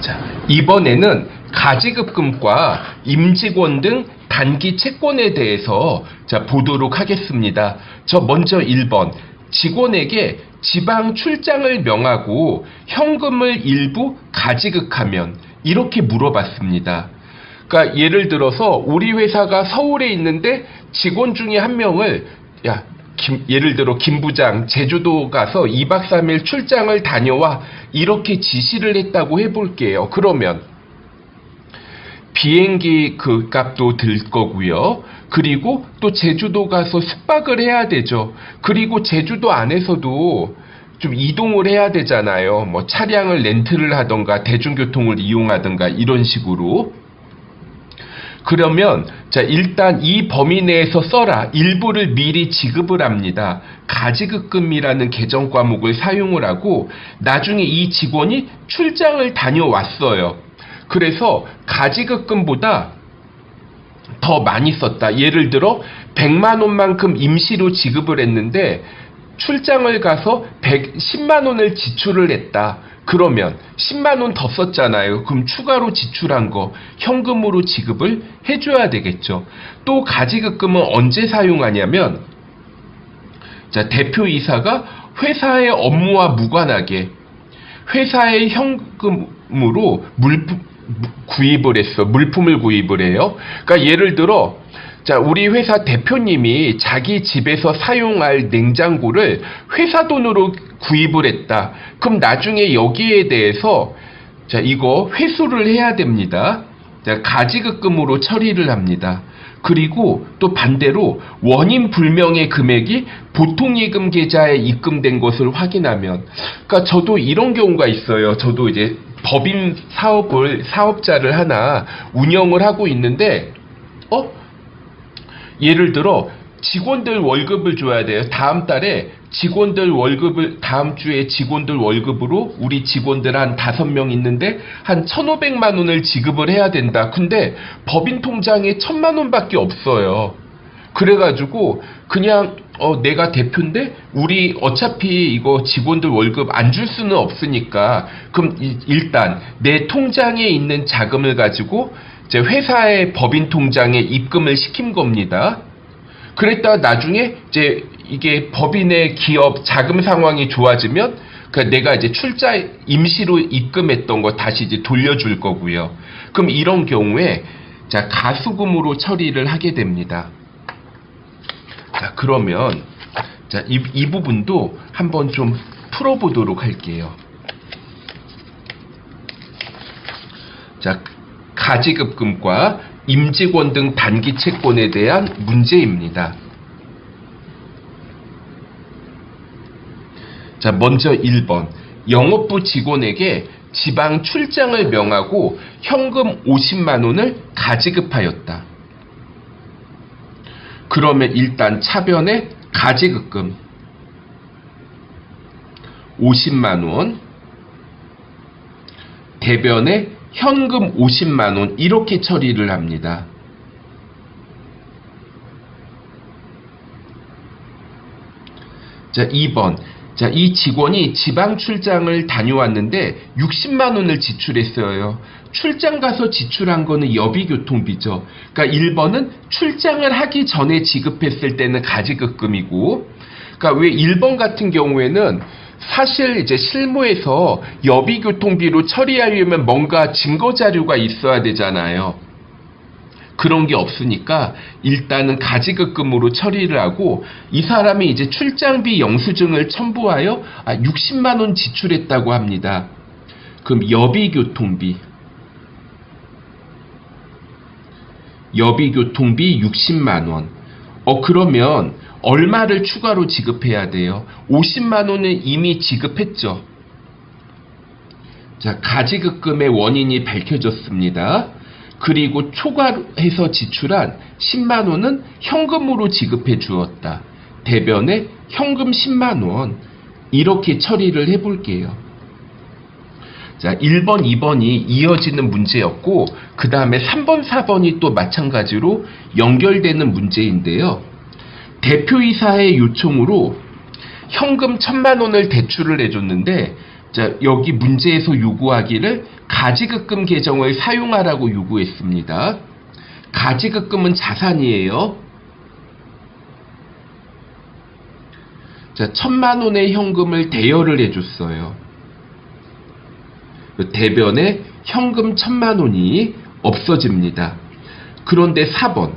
자, 이번에는 가지급금과 임직원 등 단기 채권에 대해서 보도록 하겠습니다. 먼저 1번. 직원에게 지방 출장을 명하고 현금을 일부 가지급하면, 이렇게 물어봤습니다. 그러니까 예를 들어서 우리 회사가 서울에 있는데 직원 중에 한 명을 예를 들어 김 부장 제주도 가서 2박 3일 출장을 다녀와, 이렇게 지시를 했다고 해볼게요. 그러면 비행기 그 값도 들 거고요. 그리고 또 제주도 가서 숙박을 해야 되죠. 그리고 제주도 안에서도 좀 이동을 해야 되잖아요. 뭐 차량을 렌트를 하던가 대중교통을 이용하던가 이런 식으로. 그러면 일단 이 범위 내에서 써라. 일부를 미리 지급을 합니다. 가지급금이라는 계정 과목을 사용을 하고, 나중에 이 직원이 출장을 다녀왔어요. 그래서 가지급금보다 더 많이 썼다. 예를 들어 100만 원만큼 임시로 지급을 했는데 출장을 가서 10만 원을 지출을 했다. 그러면 10만 원 더 썼잖아요. 그럼 추가로 지출한 거 현금으로 지급을 해줘야 되겠죠. 또 가지급금은 언제 사용하냐면, 대표이사가 회사의 업무와 무관하게 회사의 현금으로 물품을 구입을 해요. 그러니까 예를 들어 우리 회사 대표님이 자기 집에서 사용할 냉장고를 회사 돈으로 구입을 했다. 그럼 나중에 여기에 대해서 이거 회수를 해야 됩니다. 가지급금으로 처리를 합니다. 그리고 또 반대로 원인 불명의 금액이 보통예금 계좌에 입금된 것을 확인하면, 그러니까 저도 이런 경우가 있어요. 저도 이제 법인 사업자를 하나 운영을 하고 있는데, 예를 들어 직원들 월급을 줘야 돼요. 다음 달에 다음 주에 직원들 월급으로 우리 직원들 한 5명 있는데 한 1,500만 원을 지급을 해야 된다. 근데 법인 통장에 1,000만 원밖에 없어요. 그래가지고 그냥 내가 대표인데 우리 어차피 이거 직원들 월급 안 줄 수는 없으니까, 그럼 일단 내 통장에 있는 자금을 가지고 회사의 법인 통장에 입금을 시킨 겁니다. 그랬다가 나중에 이게 법인의 기업 자금 상황이 좋아지면 내가 출자 임시로 입금했던 거 다시 돌려줄 거고요. 그럼 이런 경우에 가수금으로 처리를 하게 됩니다. 그러면 이 부분도 한번 좀 풀어보도록 할게요. 가지급금과 임직원 등 단기 채권에 대한 문제입니다. 먼저 1번. 영업부 직원에게 지방 출장을 명하고 현금 50만 원을 가지급하였다. 그러면 일단 차변에 가지급금 50만 원, 대변에 현금 50만 원, 이렇게 처리를 합니다. 2번. 이 직원이 지방 출장을 다녀왔는데 60만 원을 지출했어요. 출장 가서 지출한 거는 여비교통비죠. 그러니까 1번은 출장을 하기 전에 지급했을 때는 가지급금이고, 그러니까 왜 1번 같은 경우에는 사실 실무에서 여비교통비로 처리하려면 뭔가 증거 자료가 있어야 되잖아요. 그런 게 없으니까 일단은 가지급금으로 처리를 하고, 이 사람이 출장비 영수증을 첨부하여 60만 원 지출했다고 합니다. 그럼 여비교통비 60만 원. 그러면 얼마를 추가로 지급해야 돼요? 50만 원은 이미 지급했죠. 가지급금의 원인이 밝혀졌습니다. 그리고 초과해서 지출한 10만 원은 현금으로 지급해 주었다. 대변에 현금 10만 원, 이렇게 처리를 해볼게요. 1번, 2번이 이어지는 문제였고, 그 다음에 3번, 4번이 또 마찬가지로 연결되는 문제인데요. 대표이사의 요청으로 현금 1,000만 원을 대출을 해줬는데 자, 여기 문제에서 요구하기를 가지급금 계정을 사용하라고 요구했습니다. 가지급금은 자산이에요. 자, 1,000만 원의 현금을 대여를 해줬어요. 대변에 현금 1,000만 원이 없어집니다. 그런데 4번.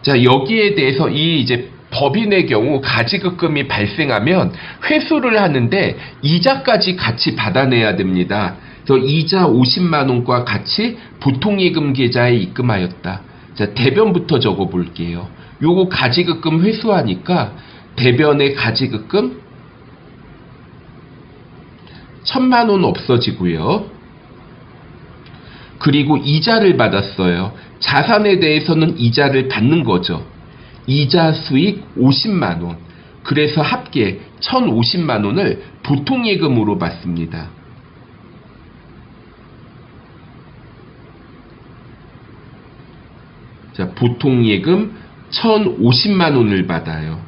자, 여기에 대해서 이제 법인의 경우 가지급금이 발생하면 회수를 하는데 이자까지 같이 받아내야 됩니다. 그래서 이자 50만 원과 같이 보통예금 계좌에 입금하였다. 자, 대변부터 적어 볼게요. 요거 가지급금 회수하니까 대변의 가지급금 1,000만 원 없어지고요. 그리고 이자를 받았어요. 자산에 대해서는 이자를 받는 거죠. 이자 수익 50만 원. 그래서 합계 1,050만 원을 보통예금으로 받습니다. 자, 보통예금 1,050만 원을 받아요.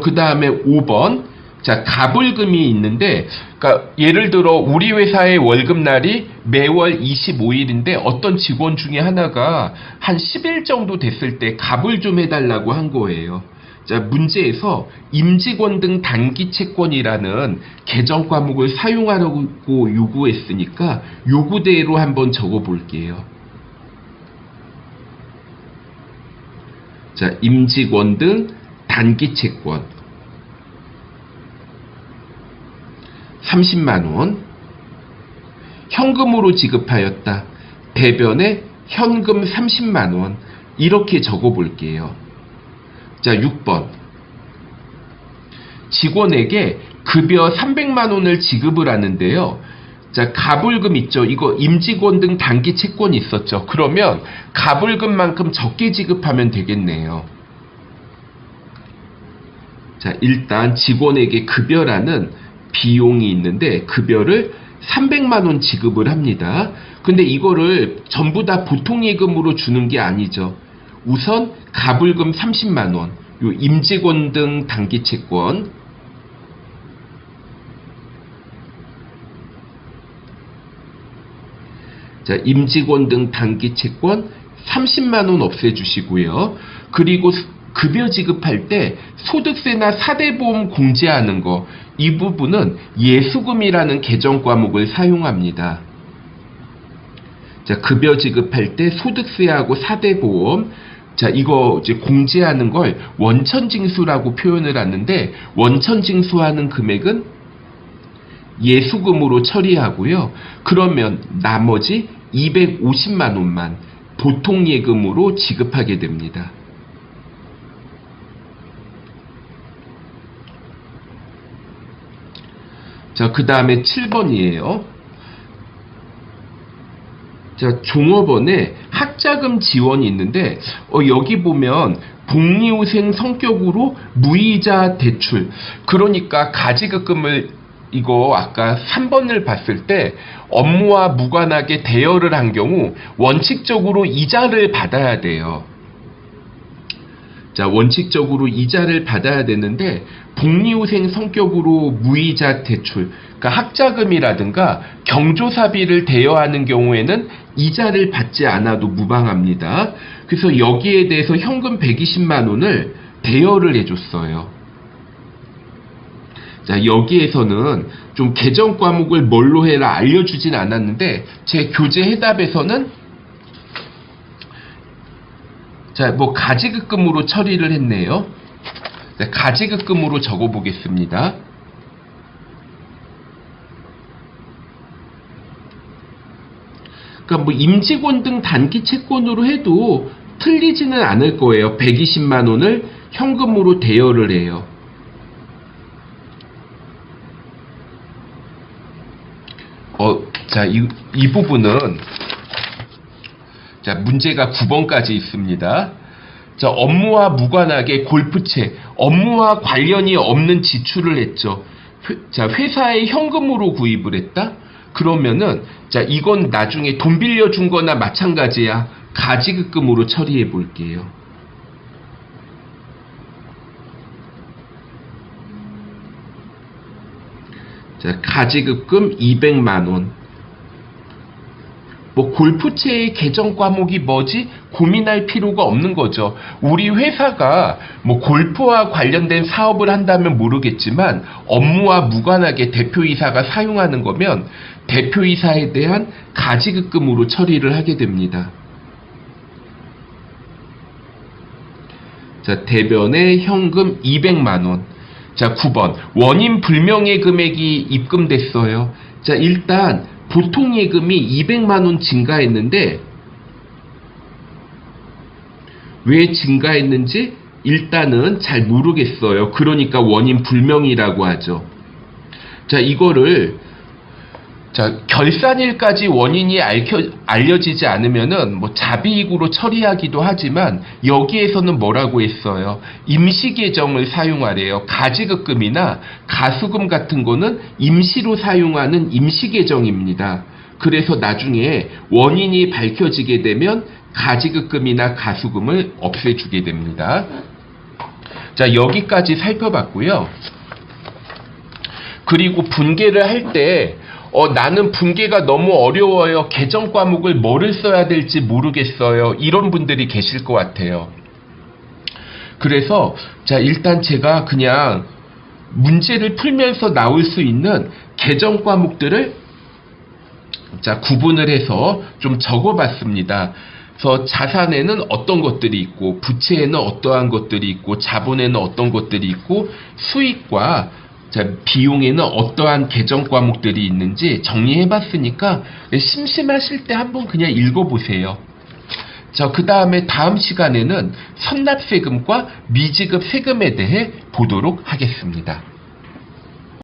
그 다음에 5번. 자, 가불금이 있는데, 그러니까 예를 들어 우리 회사의 월급날이 매월 25일인데 어떤 직원 중에 하나가 한 10일 정도 됐을 때 가불 좀 해달라고 한 거예요. 자, 문제에서 임직원 등 단기 채권이라는 계정 과목을 사용하라고 요구했으니까 요구대로 한번 적어 볼게요. 자, 임직원 등 단기 채권 30만 원 현금으로 지급하였다. 대변에 현금 30만 원 이렇게 적어 볼게요. 자, 6번. 직원에게 급여 300만 원을 지급을 하는데요. 자, 가불금 있죠. 이거 임직원 등 단기 채권이 있었죠. 그러면 가불금만큼 적게 지급하면 되겠네요. 자, 일단 직원에게 급여라는 비용이 있는데 급여를 300만 원 지급을 합니다. 근데 이거를 전부 다 보통예금으로 주는 게 아니죠. 우선 가불금 30만 원, 요 임직원 등 단기 채권 자, 임직원 등 단기 채권 30만 원 없애주시고요. 그리고 급여 지급할 때 소득세나 사대보험 공제하는 거, 이 부분은 예수금이라는 계정 과목을 사용합니다. 자, 급여 지급할 때 소득세하고 사대보험, 자, 이거 이제 공제하는 걸 원천징수라고 표현을 하는데, 원천징수하는 금액은 예수금으로 처리하고요. 그러면 나머지 250만 원만 보통예금으로 지급하게 됩니다. 자, 그 다음에 7번이에요. 자, 종업원에 학자금 지원이 있는데, 여기 보면 복리후생 성격으로 무이자 대출. 그러니까 가지급금을 이거 아까 3번을 봤을 때 업무와 무관하게 대여를 한 경우 원칙적으로 이자를 받아야 돼요. 자, 원칙적으로 이자를 받아야 되는데 복리후생 성격으로 무이자 대출, 그러니까 학자금이라든가 경조사비를 대여하는 경우에는 이자를 받지 않아도 무방합니다. 그래서 여기에 대해서 현금 120만 원을 대여를 해줬어요. 자, 여기에서는 좀 계정 과목을 뭘로 해라 알려주진 않았는데 제 교재 해답에서는 자, 뭐 가지급금으로 처리를 했네요. 자, 가지급금으로 적어 보겠습니다. 그러니까 뭐 임직원 등 단기 채권으로 해도 틀리지는 않을 거예요. 120만 원을 현금으로 대여를 해요. 자, 이 부분은 자, 문제가 9번까지 있습니다. 자, 업무와 무관하게 골프채, 업무와 관련이 없는 지출을 했죠. 자, 회사에 현금으로 구입을 했다? 그러면은 자, 이건 나중에 돈 빌려준 거나 마찬가지야. 가지급금으로 처리해 볼게요. 자, 가지급금 200만 원. 뭐 골프채의 계정 과목이 뭐지? 고민할 필요가 없는 거죠. 우리 회사가 뭐 골프와 관련된 사업을 한다면 모르겠지만 업무와 무관하게 대표이사가 사용하는 거면 대표이사에 대한 가지급금으로 처리를 하게 됩니다. 자, 대변에 현금 200만 원. 자, 9번. 원인 불명의 금액이 입금됐어요. 자, 일단 보통 예금이 200만 원 증가했는데 왜 증가했는지 일단은 잘 모르겠어요. 그러니까 원인 불명이라고 하죠. 자, 이거를 결산일까지 원인이 알려지지 않으면은 뭐 자비익으로 처리하기도 하지만 여기에서는 뭐라고 했어요? 임시계정을 사용하래요. 가지급금이나 가수금 같은 거는 임시로 사용하는 임시계정입니다. 그래서 나중에 원인이 밝혀지게 되면 가지급금이나 가수금을 없애주게 됩니다. 자, 여기까지 살펴봤고요. 그리고 분계를 할 때 나는 분계가 너무 어려워요. 계정 과목을 뭐를 써야 될지 모르겠어요. 이런 분들이 계실 것 같아요. 그래서 자, 일단 제가 그냥 문제를 풀면서 나올 수 있는 계정 과목들을 자, 구분을 해서 좀 적어봤습니다. 그래서 자산에는 어떤 것들이 있고 부채에는 어떠한 것들이 있고 자본에는 어떤 것들이 있고 수익과 자, 비용에는 어떠한 계정 과목들이 있는지 정리해봤으니까 심심하실 때 한번 그냥 읽어보세요. 자, 그 다음에 다음 시간에는 선납세금과 미지급 세금에 대해 보도록 하겠습니다.